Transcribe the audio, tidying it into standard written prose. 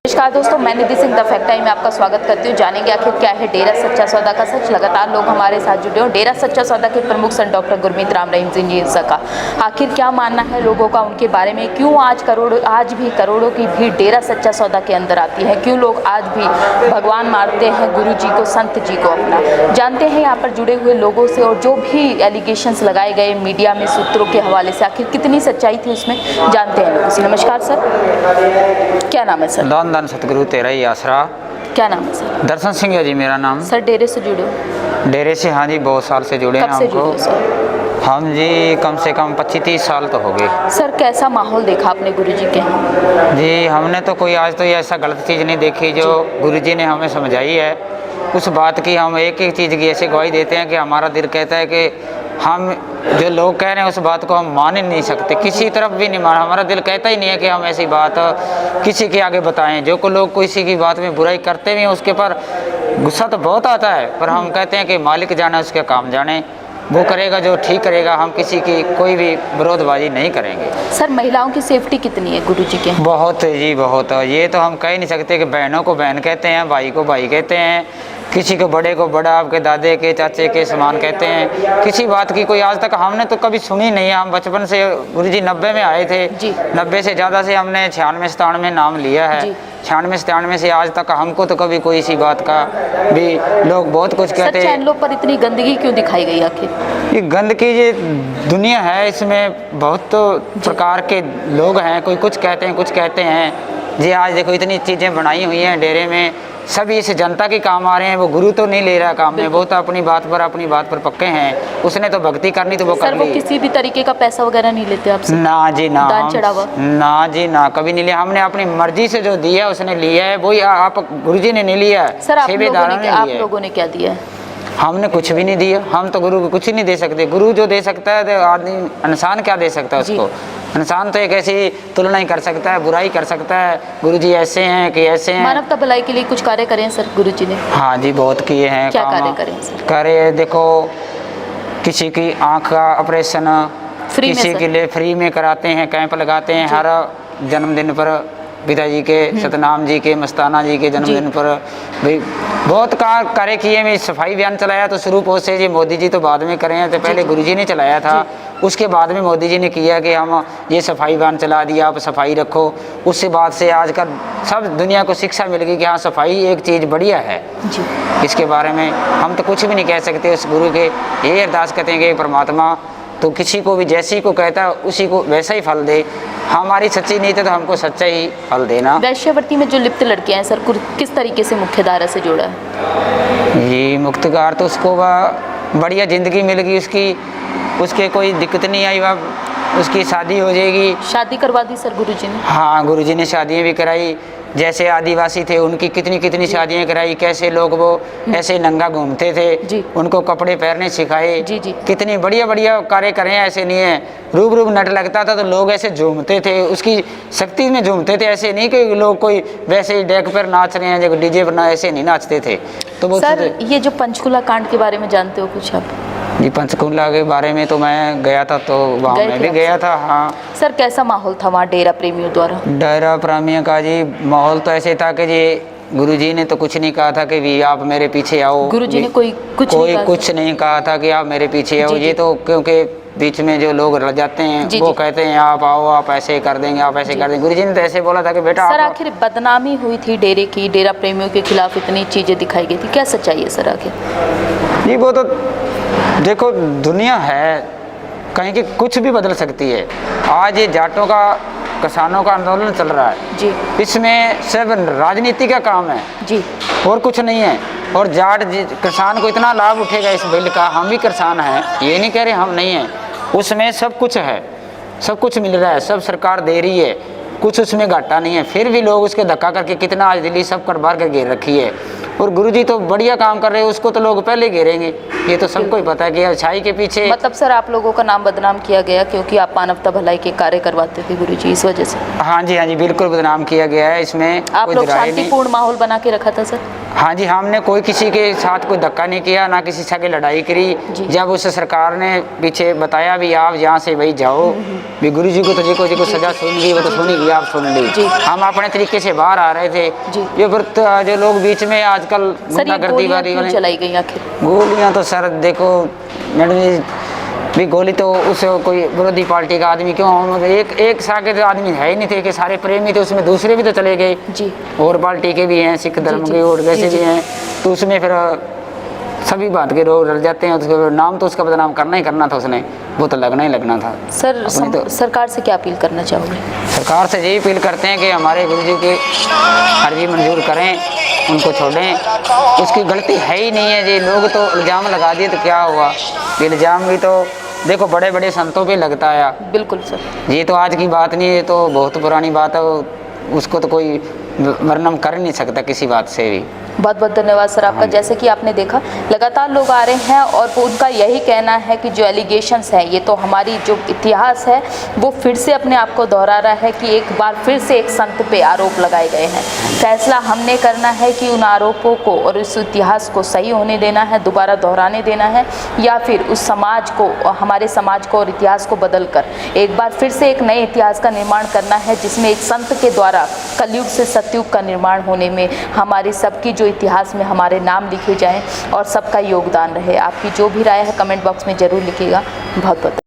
नमस्कार दोस्तों, मैं निधि सिंह द फैक्ट टाइम में आपका स्वागत करती हूँ। जानेंगे आखिर क्या है डेरा सच्चा सौदा का सच। लगातार लोग हमारे साथ जुड़े हो। डेरा सच्चा सौदा के प्रमुख संत डॉक्टर गुरमीत राम रहीम जी का आखिर क्या मानना है लोगों का उनके बारे में, क्यों आज भी करोड़ों की भीड़ डेरा सच्चा सौदा के अंदर आती है, क्यों लोग आज भी भगवान मानते हैं गुरु जी को, संत जी को अपना। जानते हैं यहाँ पर जुड़े हुए लोगों से, और जो भी एलिगेशंस लगाए गए मीडिया में सूत्रों के हवाले से, आखिर कितनी सच्चाई थी उसमें, जानते हैं लोगों से। नमस्कार सर, क्या नाम है सर? दान दान सतगुरु तेरा ही आसरा। क्या नाम है सर? दर्शन सिंह है जी मेरा नाम। सर डेरे से जुड़े हो? डेरे से हाँ जी, बहुत साल से जुड़े हैं कब से जुड़े हो सर? हम जी कम से कम 25-30 साल तो हो गए। सर कैसा माहौल देखा आपने गुरुजी के? जी हमने तो कोई आज तो ये ऐसा गलत चीज़ नहीं देखी जो गुरुजी ने हमें समझाई है। उस बात की हम एक एक चीज़ की ऐसे गवाही देते हैं कि हमारा दिल कहता है कि हम जो लोग कह रहे हैं उस बात को हम मान ही नहीं सकते, किसी तरफ भी नहीं मान। हमारा दिल कहता ही नहीं है कि हम ऐसी बात किसी के आगे बताएं। जो को लोग किसी की बात में बुराई करते भी हैं उसके पर गुस्सा तो बहुत आता है, पर हम कहते हैं कि मालिक जाने उसके काम जाने, वो करेगा जो ठीक करेगा। हम किसी की कोई भी विरोधबाजी नहीं करेंगे। सर महिलाओं की सेफ्टी कितनी है गुरुजी के? बहुत है जी, बहुत। ये तो हम कह ही नहीं सकते कि बहनों को बहन कहते हैं, भाई को भाई कहते हैं, किसी को बड़ा, आपके दादे के चाचे के समान कहते हैं। किसी बात की कोई आज तक हमने तो कभी सुनी नहीं है। हम बचपन से गुरुजी 90 में आए थे, 90 से ज़्यादा से हमने 96-97 नाम लिया है। 96-97 से आज तक हमको तो कभी कोई इसी बात का भी लोग बहुत कुछ कहते हैं। चैनलों पर इतनी गंदगी क्यों दिखाई गई आखिर? ये गंदगी ये दुनिया है, इसमें बहुत तो प्रकार के लोग हैं, कोई कुछ कहते हैं कुछ कहते हैं जी। आज देखो इतनी चीज़ें बनाई हुई हैं डेरे में, सभी इस जनता के काम आ रहे हैं। वो गुरु तो नहीं ले रहा काम में, वो तो अपनी बात पर पक्के हैं। उसने तो भक्ति करनी तो वो कर ली। सर वो किसी भी तरीके का पैसा वगैरह नहीं लेते आपसे? ना जी ना, दान चढ़ावा? ना जी ना, कभी नहीं लिया। हमने अपनी मर्जी से जो दिया उसने लिया है, वही आप गुरुजी ने नहीं लिया है। सर आप लोगों ने क्या दिया है? हमने कुछ भी नहीं दिया। हम तो गुरु को कुछ ही नहीं दे सकते। गुरु जो दे सकता है तो आदमी इंसान क्या दे सकता है उसको? इंसान तो एक ऐसी तुलना ही कर सकता है, बुराई कर सकता है। गुरुजी ऐसे हैं कि ऐसे हैं। मानवता भलाई के लिए कुछ कार्य करें सर गुरुजी ने? हाँ जी बहुत किए हैं। क्या कार्य करें सर? करे देखो, किसी की आँख का ऑपरेशन किसी के लिए फ्री में कराते हैं, कैंप लगाते हैं हर जन्मदिन पर। पिताजी के, सतनाम जी के, मस्ताना जी के जन्मदिन पर भाई बहुत कार्य किए। में सफाई अभियान चलाया तो शुरू पोस्ट से जी, मोदी जी तो बाद में करे हैं, तो पहले गुरुजी ने चलाया था। उसके बाद में मोदी जी ने किया कि हम ये सफाई अभियान चला दिया, आप सफाई रखो। उससे बाद से आजकल सब दुनिया को शिक्षा मिल गई कि हाँ सफाई एक चीज़ बढ़िया है जी। इसके बारे में हम तो कुछ भी नहीं कह सकते। उस गुरु के यही अरदास करते हैं कि परमात्मा तो किसी को भी जैसी को कहता है उसी को वैसा ही फल दे। हमारी सच्ची नीति तो हमको सच्चा ही फल देना। वैश्यवृत्ति में जो लिप्त लड़कियां हैं सर, किस तरीके से मुख्यधारा से जोड़ा है? ये मुक्तगार तो उसको वह बढ़िया ज़िंदगी मिल गई, उसके कोई दिक्कत नहीं आई, वह उसकी शादी हो जाएगी। शादी करवा दी सर गुरुजी ने? हाँ गुरुजी ने शादियाँ भी कराई। जैसे आदिवासी थे उनकी कितनी शादियाँ कराई, कैसे लोग वो ऐसे नंगा घूमते थे, उनको कपड़े पहनने सिखाए। कितनी बढ़िया कार्य करें। ऐसे नहीं है रूप नट लगता था तो लोग ऐसे झूमते थे, उसकी शक्ति में झूमते थे। ऐसे नहीं कि लोग कोई वैसे ही डेक पर नाच रहे हैं जब डीजे पर ऐसे नहीं नाचते थे। तो वो सर ये जो पंचकुला कांड के बारे में जानते हो कुछ आप? जी पंचकुला के बारे में तो मैं गया था, तो वहाँ मैं भी गया था। हाँ सर कैसा माहौल था वहाँ डेरा प्रेमियों द्वारा? डेरा प्रेमियों का जी माहौल तो ऐसे था कि जी गुरुजी ने तो कुछ नहीं कहा था कि भी आप मेरे पीछे आओ। गुरुजी ने कोई कुछ नहीं कहा था कि आप मेरे पीछे आओ। ये तो क्योंकि बीच में जो लोग रह जाते हैं वो कहते हैं आप आओ, आप ऐसे कर देंगे, आप ऐसे कर देंगे। गुरुजी ने तो ऐसे बोला था कि बेटा सर आखिर बदनामी हुई थी डेरे की, डेरा प्रेमियों के खिलाफ इतनी चीज़ें दिखाई गई थी, क्या सच्चाई है सर आखिर? जी वो तो देखो दुनिया है, कहीं की कुछ भी बदल सकती है। आज ये जाटों का किसानों का आंदोलन चल रहा है जी, इसमें सब राजनीति का काम है जी, और कुछ नहीं है। और जाट किसान को इतना लाभ उठेगा इस बिल का। हम भी किसान हैं, ये नहीं कह रहे हम नहीं हैं। उसमें सब कुछ है, सब कुछ मिल रहा है, सब सरकार दे रही है। कुछ उसमें घाटा नहीं है, फिर भी लोग उसके धक्का करके कितना आज दिल्ली सब कर बाहर कर घेर रखी है। और गुरुजी तो बढ़िया काम कर रहे हैं, उसको तो लोग पहले घेरेंगे, ये तो सबको ही पता है कि अच्छाई के पीछे। मतलब सर आप लोगों का नाम बदनाम किया गया क्योंकि आप मानवता भलाई के कार्य करवाते थे गुरुजी, इस वजह से? हाँ जी बिल्कुल बदनाम किया गया है, इसमें आप कोई लोग दुराई नहीं। शांतिपूर्ण माहौल बना के रखा था सर? हाँ जी, हमने कोई किसी के साथ कोई धक्का नहीं किया, ना किसी से लड़ाई करी। जब उस सरकार ने पीछे बताया भी आप यहाँ से भाई जाओ, भी गुरु जी को तो जी को सजा सुन ली, वो तो सुनेगी, आप सुन ली। हम अपने तरीके से बाहर आ रहे थे। ये फिर जो लोग बीच में आजकल गुंडागर्दी वाली क्यों चलाई गई आखिर? गोलियाँ तो सर देखो मैडम जी, भी गोली तो उस कोई विरोधी पार्टी का आदमी क्यों, एक साके तो आदमी है ही नहीं थे कि सारे प्रेमी थे, उसमें दूसरे भी तो चले गए जी, और पार्टी के भी हैं, सिख धर्म के और वैसे भी हैं, तो उसमें फिर सभी बात के लोग डर जाते हैं। उसको नाम तो उसका बदनाम करना ही करना था, उसने वो तो लगना ही लगना था। सर तो सरकार से क्या अपील करना चाहोगे? सरकार से यही अपील करते हैं कि हमारे गुरु जी की अर्जी मंजूर करें, उनको छोड़ें, उसकी गलती है ही नहीं है जी। लोग तो इल्ज़ाम लगा दिए तो क्या हुआ, इल्ज़ाम भी तो देखो बड़े बड़े संतों पे लगता है। बिल्कुल सर, ये तो आज की बात नहीं है, तो बहुत पुरानी बात है, उसको तो कोई वर्णन कर नहीं सकता किसी बात से भी। बहुत बहुत धन्यवाद सर आपका। जैसे कि आपने देखा लगातार लोग आ रहे हैं और उनका यही कहना है कि जो एलिगेशंस है, ये तो हमारी जो इतिहास है वो फिर से अपने आप को दोहरा रहा है कि एक बार फिर से एक संत पे आरोप लगाए गए हैं। फैसला हमने करना है कि उन आरोपों को और उस इतिहास को सही होने देना है, दोबारा दोहराने देना है, या फिर उस समाज को, हमारे समाज को और इतिहास को बदल कर एक बार फिर से एक नए इतिहास का निर्माण करना है, जिसमें एक संत के द्वारा कलयुग से सतयुग का निर्माण होने में हमारी सबकी जो इतिहास में हमारे नाम लिखे जाएं और सबका योगदान रहे। आपकी जो भी राय है कमेंट बॉक्स में ज़रूर लिखिएगा। बहुत बहुत